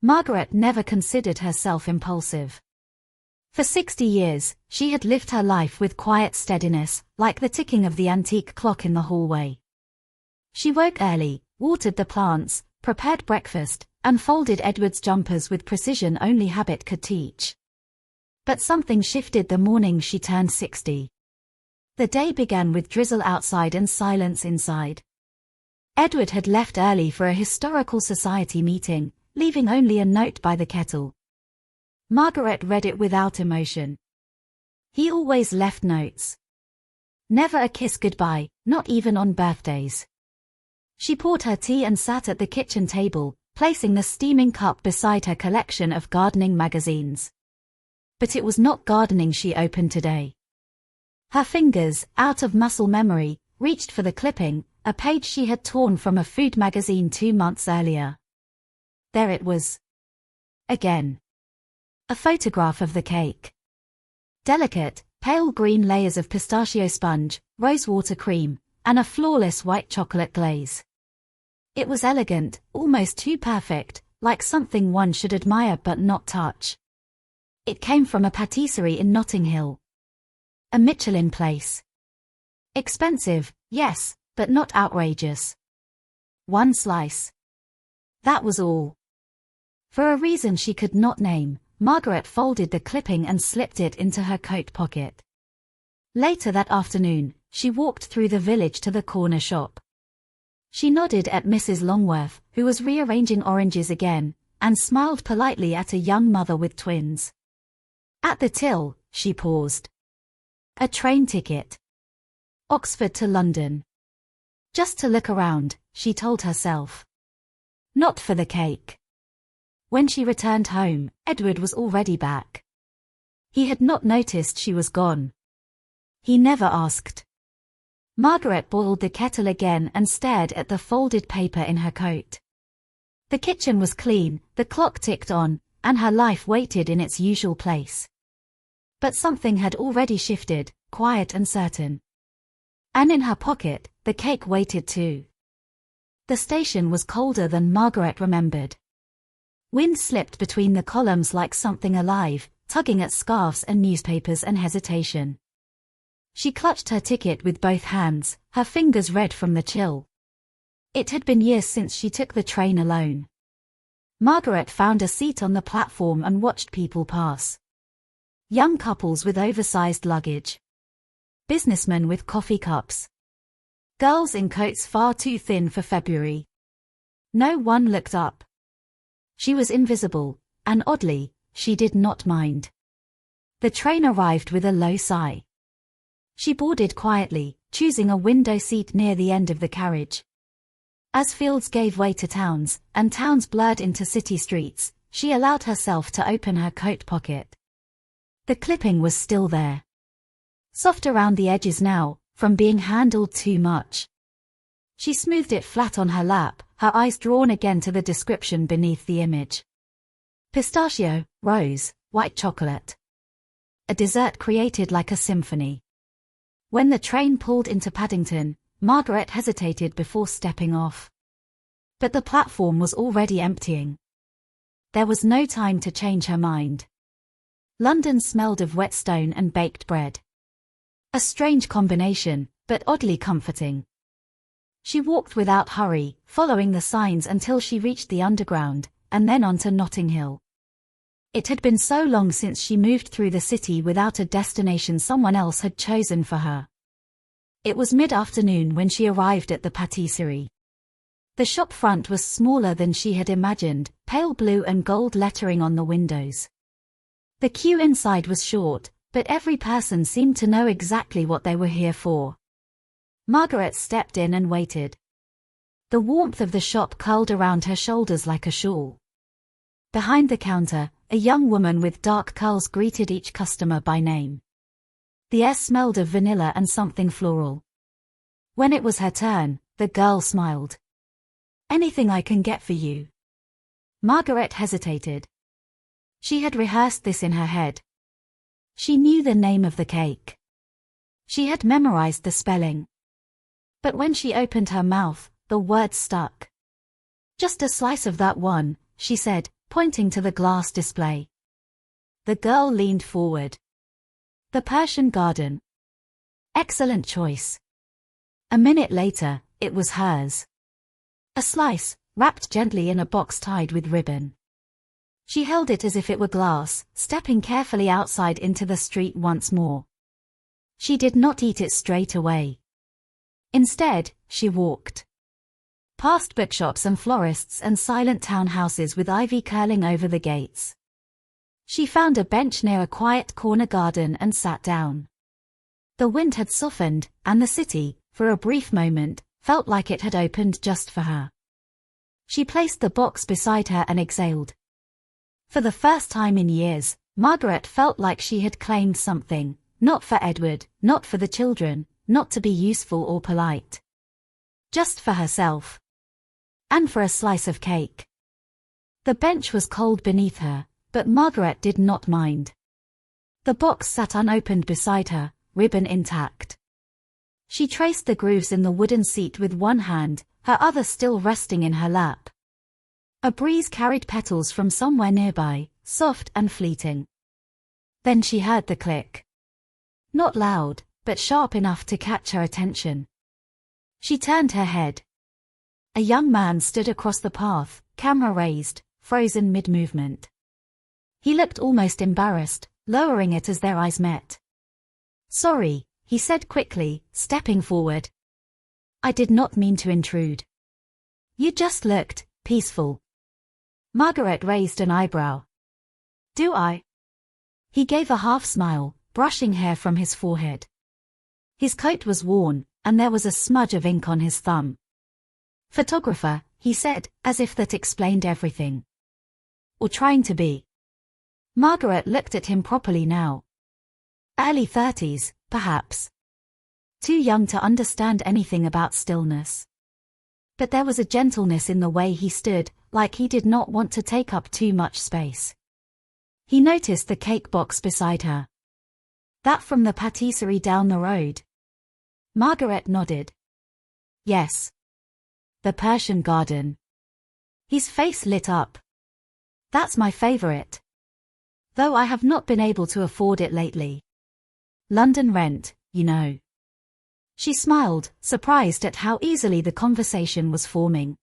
Margaret never considered herself impulsive. For 60 years, she had lived her life with quiet steadiness, like the ticking of the antique clock in the hallway. She woke early, watered the plants, prepared breakfast, and folded Edward's jumpers with precision only habit could teach. But something shifted the morning she turned 60. The day began with drizzle outside and silence inside. Edward had left early for a historical society meeting, leaving only a note by the kettle. Margaret read it without emotion. He always left notes. Never a kiss goodbye, not even on birthdays. She poured her tea and sat at the kitchen table, placing the steaming cup beside her collection of gardening magazines. But it was not gardening she opened today. Her fingers, out of muscle memory, reached for the clipping, a page she had torn from a food magazine 2 months earlier. There it was. Again. A photograph of the cake. Delicate, pale green layers of pistachio sponge, rosewater cream, and a flawless white chocolate glaze. It was elegant, almost too perfect, like something one should admire but not touch. It came from a patisserie in Notting Hill. A Michelin place. Expensive, yes, but not outrageous. 1 slice. That was all. For a reason she could not name, Margaret folded the clipping and slipped it into her coat pocket. Later that afternoon, she walked through the village to the corner shop. She nodded at Mrs. Longworth, who was rearranging oranges again, and smiled politely at a young mother with twins. At the till, she paused. A train ticket. Oxford to London. Just to look around, she told herself. Not for the cake. When she returned home, Edward was already back. He had not noticed she was gone. He never asked. Margaret boiled the kettle again and stared at the folded paper in her coat. The kitchen was clean, the clock ticked on, and her life waited in its usual place. But something had already shifted, quiet and certain. And in her pocket, the cake waited too. The station was colder than Margaret remembered. Wind slipped between the columns like something alive, tugging at scarves and newspapers and hesitation. She clutched her ticket with both hands, her fingers red from the chill. It had been years since she took the train alone. Margaret found a seat on the platform and watched people pass. Young couples with oversized luggage. Businessmen with coffee cups. Girls in coats far too thin for February. No one looked up. She was invisible, and oddly, she did not mind. The train arrived with a low sigh. She boarded quietly, choosing a window seat near the end of the carriage. As fields gave way to towns, and towns blurred into city streets, she allowed herself to open her coat pocket. The clipping was still there. Soft around the edges now, from being handled too much. She smoothed it flat on her lap, her eyes drawn again to the description beneath the image. Pistachio, rose, white chocolate. A dessert created like a symphony. When the train pulled into Paddington, Margaret hesitated before stepping off. But the platform was already emptying. There was no time to change her mind. London smelled of wet stone and baked bread. A strange combination, but oddly comforting. She walked without hurry, following the signs until she reached the Underground, and then onto Notting Hill. It had been so long since she moved through the city without a destination someone else had chosen for her. It was mid-afternoon when she arrived at the patisserie. The shop front was smaller than she had imagined, pale blue and gold lettering on the windows. The queue inside was short, but every person seemed to know exactly what they were here for. Margaret stepped in and waited. The warmth of the shop curled around her shoulders like a shawl. Behind the counter, a young woman with dark curls greeted each customer by name. The air smelled of vanilla and something floral. When it was her turn, the girl smiled. "Anything I can get for you?" Margaret hesitated. She had rehearsed this in her head. She knew the name of the cake. She had memorized the spelling. But when she opened her mouth, the words stuck. "Just a slice of that one," she said, pointing to the glass display. The girl leaned forward. The Persian garden. Excellent choice. A minute later, it was hers. A slice, wrapped gently in a box tied with ribbon. She held it as if it were glass, stepping carefully outside into the street once more. She did not eat it straight away. Instead, she walked past bookshops and florists and silent townhouses with ivy curling over the gates. She found a bench near a quiet corner garden and sat down. The wind had softened, and the city, for a brief moment, felt like it had opened just for her. She placed the box beside her and exhaled. For the first time in years, Margaret felt like she had claimed something, not for Edward, not for the children, not to be useful or polite. Just for herself. And for a slice of cake. The bench was cold beneath her, but Margaret did not mind. The box sat unopened beside her, ribbon intact. She traced the grooves in the wooden seat with one hand, her other still resting in her lap. A breeze carried petals from somewhere nearby, soft and fleeting. Then she heard the click. Not loud, but sharp enough to catch her attention. She turned her head. A young man stood across the path, camera raised, frozen mid-movement. He looked almost embarrassed, lowering it as their eyes met. "Sorry," he said quickly, stepping forward. "I did not mean to intrude." "You just looked peaceful." Margaret raised an eyebrow. "Do I?" He gave a half smile, brushing hair from his forehead. His coat was worn, and there was a smudge of ink on his thumb. "Photographer," he said, as if that explained everything. "Or trying to be." Margaret looked at him properly now. Early 30s, perhaps. Too young to understand anything about stillness. But there was a gentleness in the way he stood, like he did not want to take up too much space. He noticed the cake box beside her. "That from the patisserie down the road?" Margaret nodded. "Yes. The Persian garden." His face lit up. "That's my favorite. Though I have not been able to afford it lately. London rent, you know." She smiled, surprised at how easily the conversation was forming.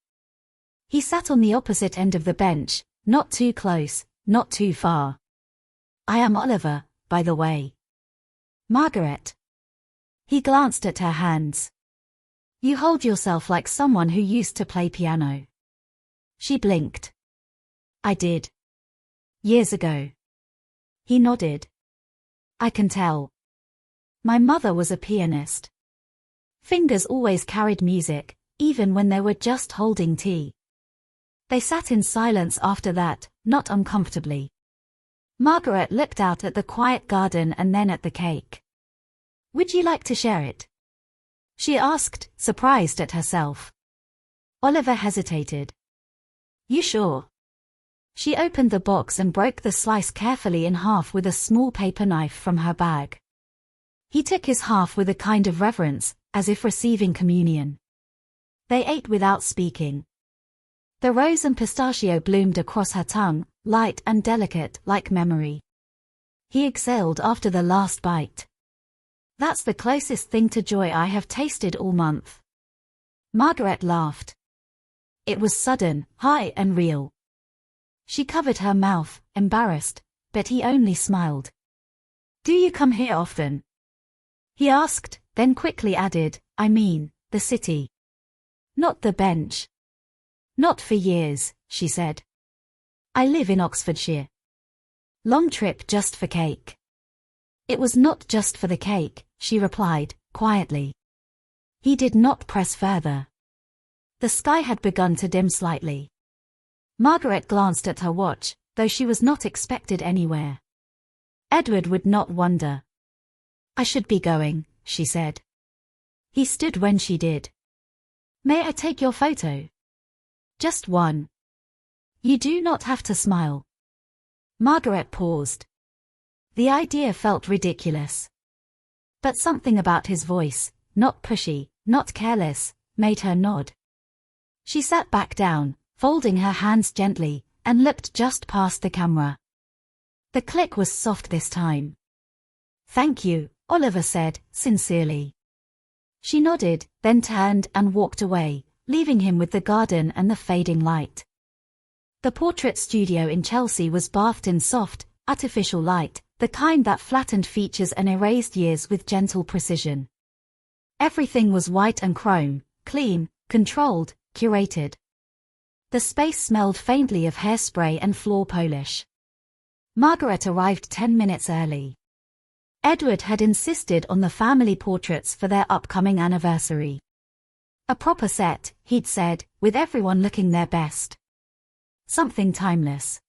He sat on the opposite end of the bench, not too close, not too far. "I am Oliver, by the way." "Margaret." He glanced at her hands. "You hold yourself like someone who used to play piano." She blinked. "I did. Years ago." He nodded. "I can tell. My mother was a pianist. Fingers always carried music, even when they were just holding tea." They sat in silence after that, not uncomfortably. Margaret looked out at the quiet garden and then at the cake. "Would you like to share it?" she asked, surprised at herself. Oliver hesitated. "You sure?" She opened the box and broke the slice carefully in half with a small paper knife from her bag. He took his half with a kind of reverence, as if receiving communion. They ate without speaking. The rose and pistachio bloomed across her tongue, light and delicate like memory. He exhaled after the last bite. "That's the closest thing to joy I have tasted all month." Margaret laughed. It was sudden, high and real. She covered her mouth, embarrassed, but he only smiled. "Do you come here often?" he asked, then quickly added, "I mean, the city. Not the bench." "Not for years," she said. "I live in Oxfordshire." "Long trip just for cake." "It was not just for the cake," she replied, quietly. He did not press further. The sky had begun to dim slightly. Margaret glanced at her watch, though she was not expected anywhere. Edward would not wonder. "I should be going," she said. He stood when she did. "May I take your photo?" "Just one." "You do not have to smile." Margaret paused. The idea felt ridiculous. But something about his voice, not pushy, not careless, made her nod. She sat back down, folding her hands gently, and looked just past the camera. The click was soft this time. "Thank you," Oliver said, sincerely. She nodded, then turned and walked away, leaving him with the garden and the fading light. The portrait studio in Chelsea was bathed in soft, artificial light, the kind that flattened features and erased years with gentle precision. Everything was white and chrome, clean, controlled, curated. The space smelled faintly of hairspray and floor polish. Margaret arrived 10 minutes early. Edward had insisted on the family portraits for their upcoming anniversary. A proper set, he'd said, with everyone looking their best. Something timeless.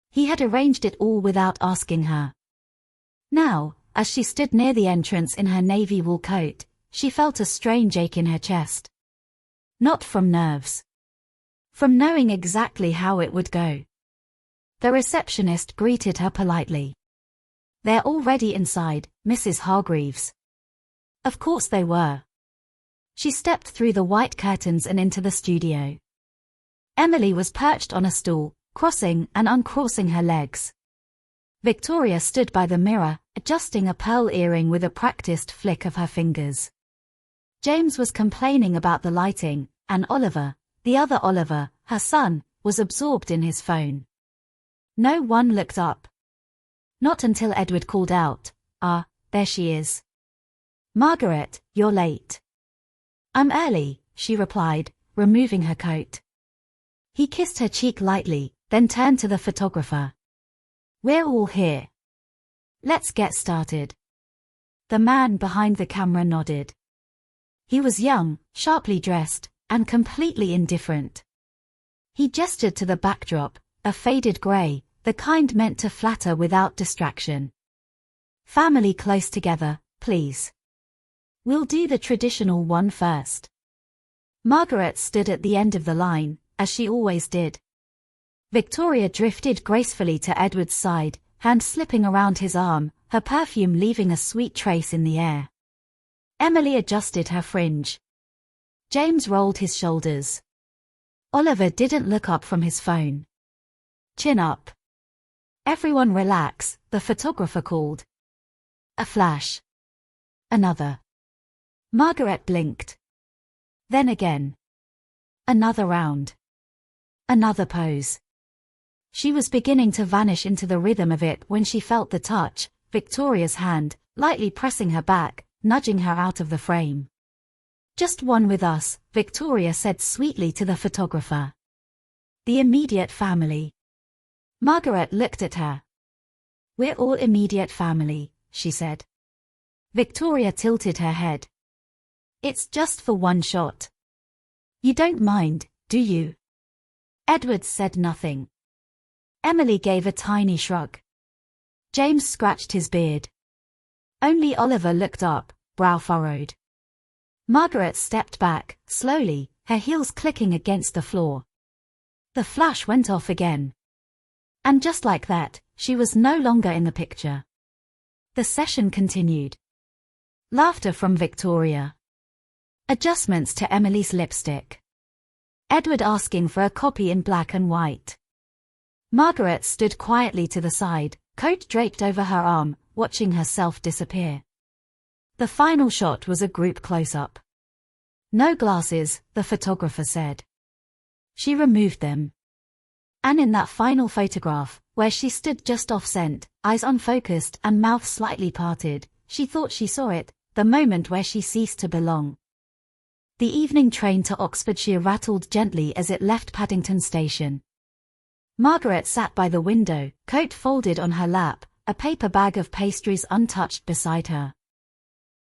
He had arranged it all without asking her. Now, as she stood near the entrance in her navy wool coat, she felt a strange ache in her chest. Not from nerves. From knowing exactly how it would go. The receptionist greeted her politely. "They're already inside, Mrs. Hargreaves." Of course they were. She stepped through the white curtains and into the studio. Emily was perched on a stool, crossing and uncrossing her legs. Victoria stood by the mirror, adjusting a pearl earring with a practiced flick of her fingers. James was complaining about the lighting, and Oliver, the other Oliver, her son, was absorbed in his phone. No one looked up. Not until Edward called out, "Ah, there she is. Margaret, you're late." "I'm early," she replied, removing her coat. He kissed her cheek lightly, then turned to the photographer. "We're all here. Let's get started." The man behind the camera nodded. He was young, sharply dressed, and completely indifferent. He gestured to the backdrop, a faded gray, the kind meant to flatter without distraction. "Family close together, please. We'll do the traditional one first." Margaret stood at the end of the line, as she always did. Victoria drifted gracefully to Edward's side, hand slipping around his arm, her perfume leaving a sweet trace in the air. Emily adjusted her fringe. James rolled his shoulders. Oliver didn't look up from his phone. "Chin up. Everyone relax," the photographer called. A flash. Another. Margaret blinked. Then again. Another round. Another pose. She was beginning to vanish into the rhythm of it when she felt the touch, Victoria's hand, lightly pressing her back, nudging her out of the frame. "Just one with us," Victoria said sweetly to the photographer. "The immediate family." Margaret looked at her. "We're all immediate family," she said. Victoria tilted her head. "It's just for one shot. You don't mind, do you?" Edward said nothing. Emily gave a tiny shrug. James scratched his beard. Only Oliver looked up, brow furrowed. Margaret stepped back, slowly, her heels clicking against the floor. The flash went off again. And just like that, she was no longer in the picture. The session continued. Laughter from Victoria. Adjustments to Emily's lipstick. Edward asking for a copy in black and white. Margaret stood quietly to the side, coat draped over her arm, watching herself disappear. The final shot was a group close-up. "No glasses," the photographer said. She removed them. And in that final photograph, where she stood just off-scent, eyes unfocused and mouth slightly parted, she thought she saw it, the moment where she ceased to belong. The evening train to Oxfordshire rattled gently as it left Paddington Station. Margaret sat by the window, coat folded on her lap, a paper bag of pastries untouched beside her.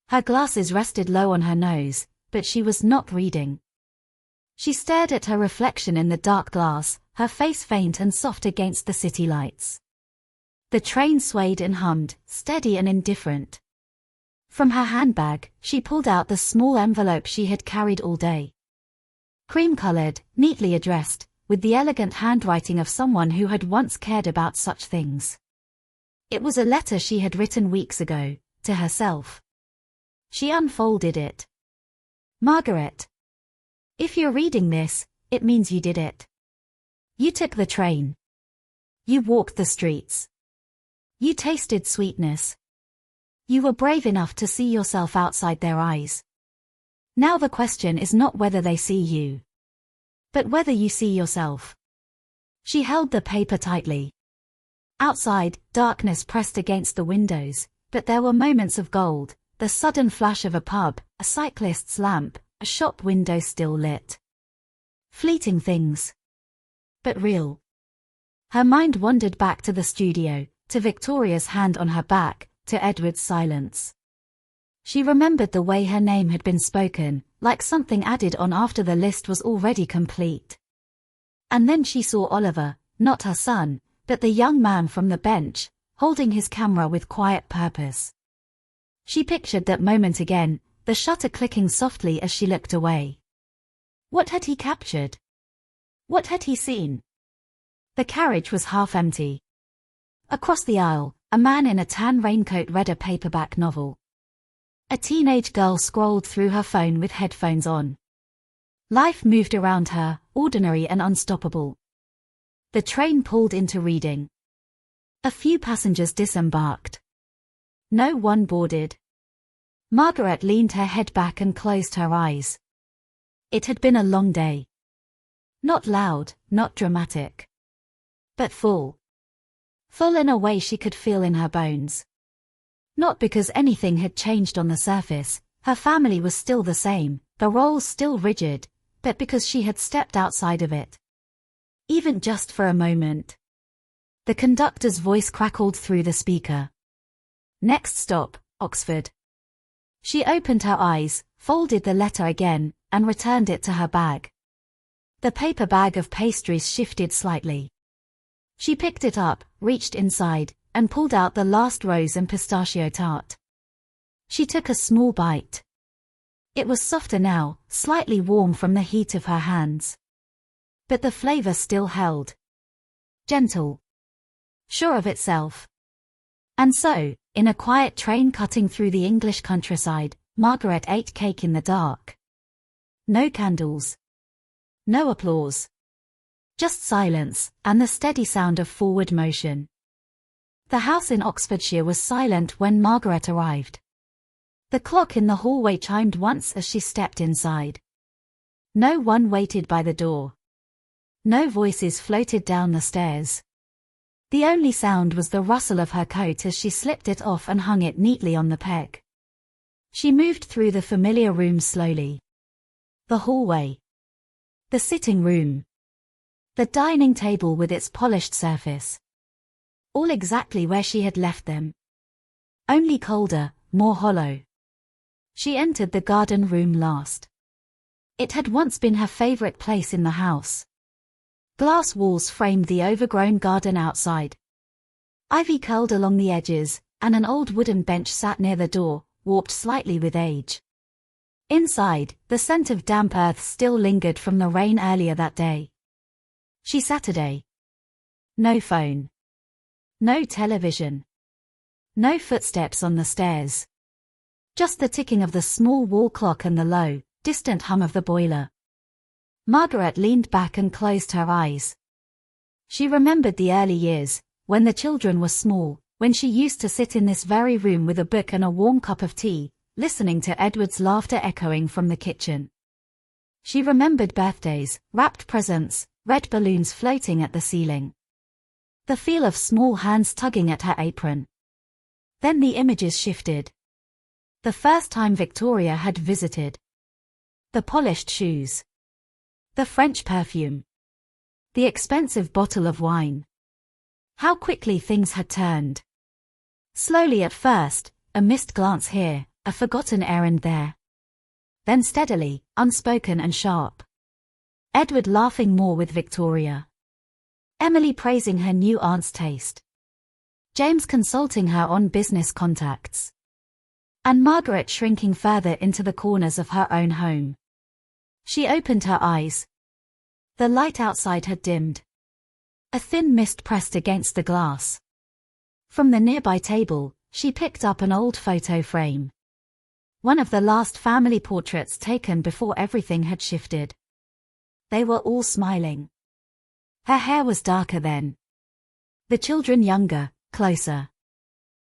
Her glasses rested low on her nose, but she was not reading. She stared at her reflection in the dark glass, her face faint and soft against the city lights. The train swayed and hummed, steady and indifferent. From her handbag, she pulled out the small envelope she had carried all day. Cream-colored, neatly addressed, with the elegant handwriting of someone who had once cared about such things. It was a letter she had written weeks ago, to herself. She unfolded it. "Margaret. If you're reading this, it means you did it. You took the train. You walked the streets. You tasted sweetness. You were brave enough to see yourself outside their eyes. Now the question is not whether they see you, but whether you see yourself. She held the paper tightly. Outside, darkness pressed against the windows, but there were moments of gold, the sudden flash of a pub, a cyclist's lamp, a shop window still lit. Fleeting things, but real. Her mind wandered back to the studio, to Victoria's hand on her back, to Edward's silence. She remembered the way her name had been spoken, like something added on after the list was already complete. And then she saw Oliver, not her son, but the young man from the bench, holding his camera with quiet purpose. She pictured that moment again, the shutter clicking softly as she looked away. What had he captured? What had he seen? The carriage was half empty. Across the aisle, a man in a tan raincoat read a paperback novel. A teenage girl scrolled through her phone with headphones on. Life moved around her, ordinary and unstoppable. The train pulled into Reading. A few passengers disembarked. No one boarded. Margaret leaned her head back and closed her eyes. It had been a long day. Not loud, not dramatic. But full. Full in a way she could feel in her bones. Not because anything had changed on the surface, her family was still the same, the roles still rigid, but because she had stepped outside of it. Even just for a moment. The conductor's voice crackled through the speaker. Next stop, Oxford. She opened her eyes, folded the letter again, and returned it to her bag. The paper bag of pastries shifted slightly. She picked it up, reached inside, and pulled out the last rose and pistachio tart. She took a small bite. It was softer now, slightly warm from the heat of her hands. But the flavor still held. Gentle. Sure of itself. And so, in a quiet train cutting through the English countryside, Margaret ate cake in the dark. No candles. No applause. Just silence, and the steady sound of forward motion. The house in Oxfordshire was silent when Margaret arrived. The clock in the hallway chimed once as she stepped inside. No one waited by the door. No voices floated down the stairs. The only sound was the rustle of her coat as she slipped it off and hung it neatly on the peg. She moved through the familiar rooms slowly. The hallway. The sitting room. The dining table with its polished surface. All exactly where she had left them. Only colder, more hollow. She entered the garden room last. It had once been her favorite place in the house. Glass walls framed the overgrown garden outside. Ivy curled along the edges, and an old wooden bench sat near the door, warped slightly with age. Inside, the scent of damp earth still lingered from the rain earlier that day. Saturday. No phone. No television. No footsteps on the stairs. Just the ticking of the small wall clock and the low, distant hum of the boiler. Margaret leaned back and closed her eyes. She remembered the early years, when the children were small, when she used to sit in this very room with a book and a warm cup of tea, listening to Edward's laughter echoing from the kitchen. She remembered birthdays, wrapped presents, red balloons floating at the ceiling. The feel of small hands tugging at her apron. Then the images shifted. The first time Victoria had visited. The polished shoes. The French perfume. The expensive bottle of wine. How quickly things had turned. Slowly at first, a missed glance here, a forgotten errand there. Then steadily, unspoken and sharp. Edward laughing more with Victoria. Emily praising her new aunt's taste. James consulting her on business contacts. And Margaret shrinking further into the corners of her own home. She opened her eyes. The light outside had dimmed. A thin mist pressed against the glass. From the nearby table, she picked up an old photo frame. One of the last family portraits taken before everything had shifted. They were all smiling. Her hair was darker then. The children younger, closer.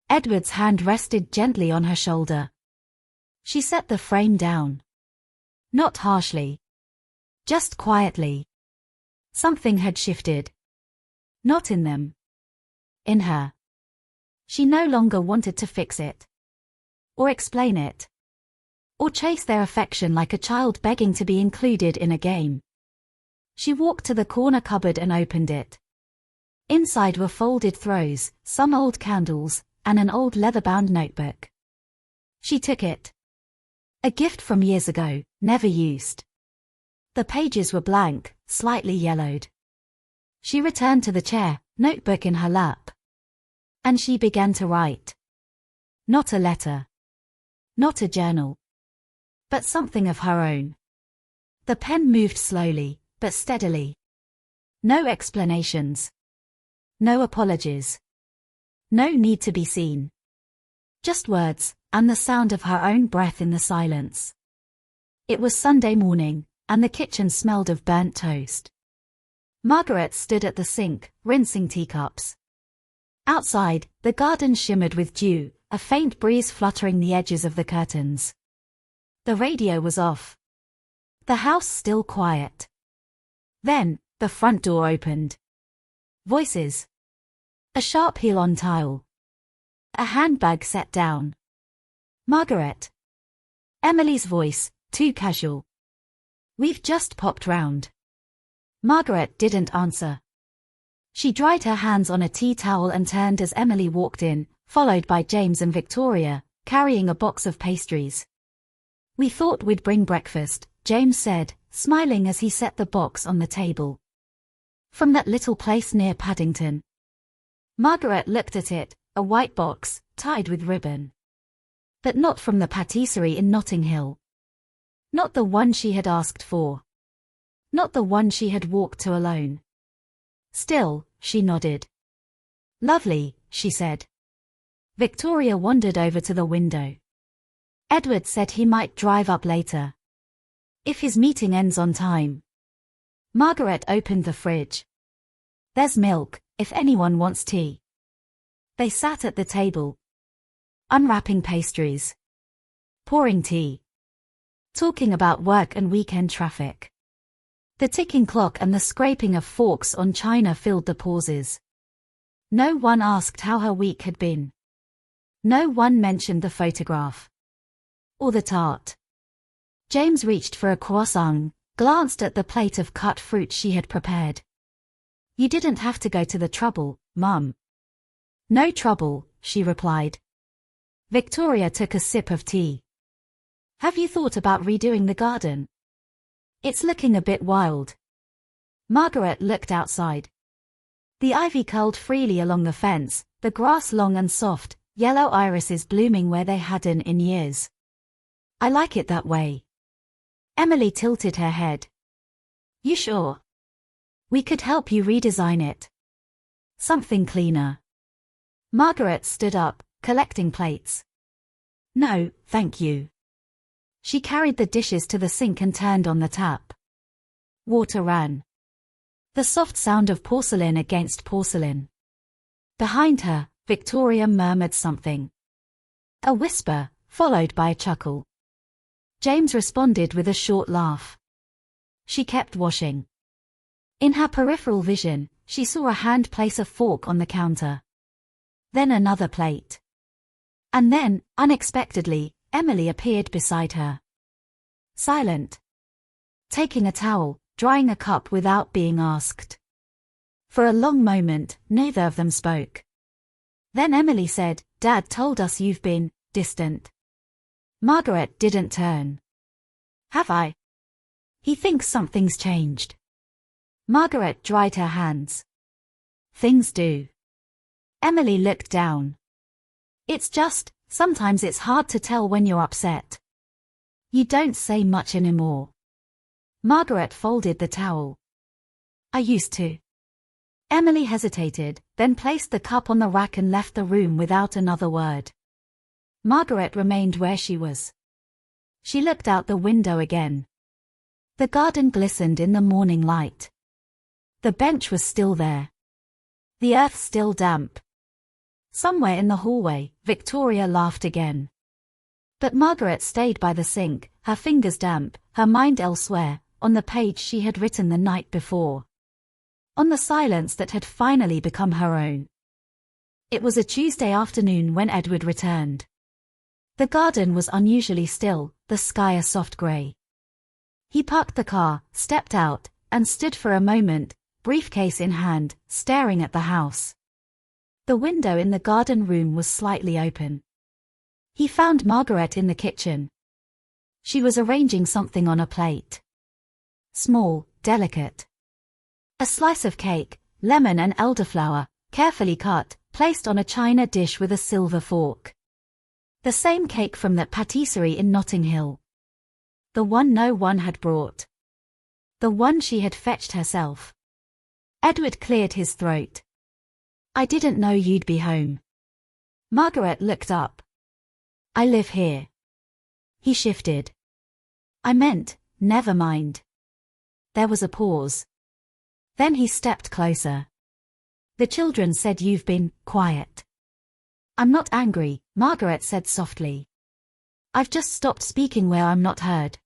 Edward's hand rested gently on her shoulder. She set the frame down. Not harshly. Just quietly. Something had shifted. Not in them. In her. She no longer wanted to fix it. Or explain it. Or chase their affection like a child begging to be included in a game. She walked to the corner cupboard and opened it. Inside were folded throws, some old candles, and an old leather-bound notebook. She took it. A gift from years ago, never used. The pages were blank, slightly yellowed. She returned to the chair, notebook in her lap. And she began to write. Not a letter. Not a journal. But something of her own. The pen moved slowly, but steadily. No explanations. No apologies. No need to be seen. Just words, and the sound of her own breath in the silence. It was Sunday morning, and the kitchen smelled of burnt toast. Margaret stood at the sink, rinsing teacups. Outside, the garden shimmered with dew, a faint breeze fluttering the edges of the curtains. The radio was off. The house still quiet. Then, the front door opened. Voices. A sharp heel on tile. A handbag set down. Margaret. Emily's voice, too casual. We've just popped round. Margaret didn't answer. She dried her hands on a tea towel and turned as Emily walked in, followed by James and Victoria, carrying a box of pastries. We thought we'd bring breakfast, James said, smiling as he set the box on the table. From that little place near Paddington. Margaret looked at it, a white box, tied with ribbon. But not from the patisserie in Notting Hill. Not the one she had asked for. Not the one she had walked to alone. Still, she nodded. Lovely, she said. Victoria wandered over to the window. Edward said he might drive up later. If his meeting ends on time. Margaret opened the fridge. There's milk, if anyone wants tea. They sat at the table. Unwrapping pastries. Pouring tea. Talking about work and weekend traffic. The ticking clock and the scraping of forks on china filled the pauses. No one asked how her week had been. No one mentioned the photograph. Or the tart. James reached for a croissant, glanced at the plate of cut fruit she had prepared. You didn't have to go to the trouble, Mum. No trouble, she replied. Victoria took a sip of tea. Have you thought about redoing the garden? It's looking a bit wild. Margaret looked outside. The ivy curled freely along the fence, the grass long and soft, yellow irises blooming where they hadn't in years. I like it that way. Emily tilted her head. You sure? We could help you redesign it. Something cleaner. Margaret stood up, collecting plates. No, thank you. She carried the dishes to the sink and turned on the tap. Water ran. The soft sound of porcelain against porcelain. Behind her, Victoria murmured something. A whisper, followed by a chuckle. James responded with a short laugh. She kept washing. In her peripheral vision, she saw a hand place a fork on the counter. Then another plate. And then, unexpectedly, Emily appeared beside her. Silent. Taking a towel, drying a cup without being asked. For a long moment, neither of them spoke. Then Emily said, Dad told us you've been distant. Margaret didn't turn. Have I? He thinks something's changed. Margaret dried her hands. Things do. Emily looked down. It's just, sometimes it's hard to tell when you're upset. You don't say much anymore. Margaret folded the towel. I used to. Emily hesitated, then placed the cup on the rack and left the room without another word. Margaret remained where she was. She looked out the window again. The garden glistened in the morning light. The bench was still there. The earth still damp. Somewhere in the hallway, Victoria laughed again. But Margaret stayed by the sink, her fingers damp, her mind elsewhere, on the page she had written the night before. On the silence that had finally become her own. It was a Tuesday afternoon when Edward returned. The garden was unusually still, the sky a soft grey. He parked the car, stepped out, and stood for a moment, briefcase in hand, staring at the house. The window in the garden room was slightly open. He found Margaret in the kitchen. She was arranging something on a plate. Small, delicate. A slice of cake, lemon and elderflower, carefully cut, placed on a china dish with a silver fork. The same cake from that patisserie in Notting Hill. The one no one had brought. The one she had fetched herself. Edward cleared his throat. I didn't know you'd be home. Margaret looked up. I live here. He shifted. I meant, never mind. There was a pause. Then he stepped closer. The children said you've been quiet. I'm not angry, Margaret said softly. I've just stopped speaking where I'm not heard.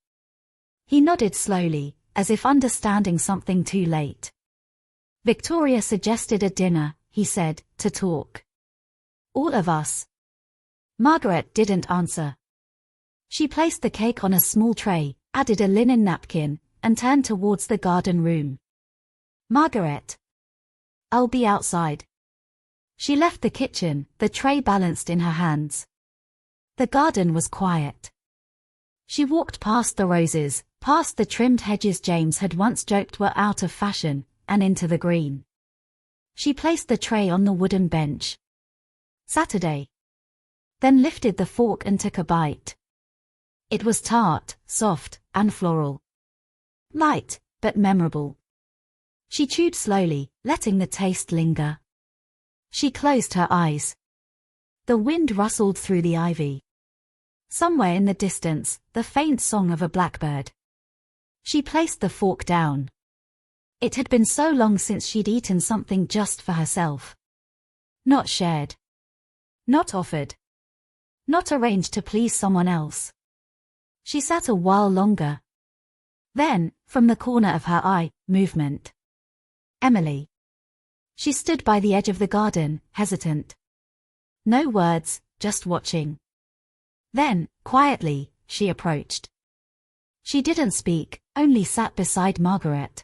He nodded slowly, as if understanding something too late. Victoria suggested a dinner, he said, to talk. All of us. Margaret didn't answer. She placed the cake on a small tray, added a linen napkin, and turned towards the garden room. Margaret. I'll be outside. She left the kitchen, the tray balanced in her hands. The garden was quiet. She walked past the roses, past the trimmed hedges James had once joked were out of fashion, and into the green. She placed the tray on the wooden bench. Saturday. Then lifted the fork and took a bite. It was tart, soft, and floral. Light, but memorable. She chewed slowly, letting the taste linger. She closed her eyes. The wind rustled through the ivy. Somewhere in the distance, the faint song of a blackbird. She placed the fork down. It had been so long since she'd eaten something just for herself. Not shared. Not offered. Not arranged to please someone else. She sat a while longer. Then, from the corner of her eye, movement. Emily. She stood by the edge of the garden, hesitant. No words, just watching. Then, quietly, she approached. She didn't speak, only sat beside Margaret.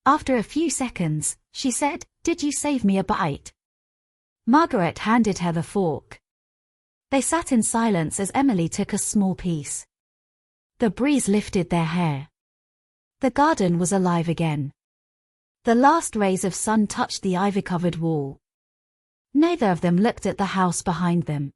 After a few seconds, she said, "Did you save me a bite?" Margaret handed her the fork. They sat in silence as Emily took a small piece. The breeze lifted their hair. The garden was alive again. The last rays of sun touched the ivy-covered wall. Neither of them looked at the house behind them.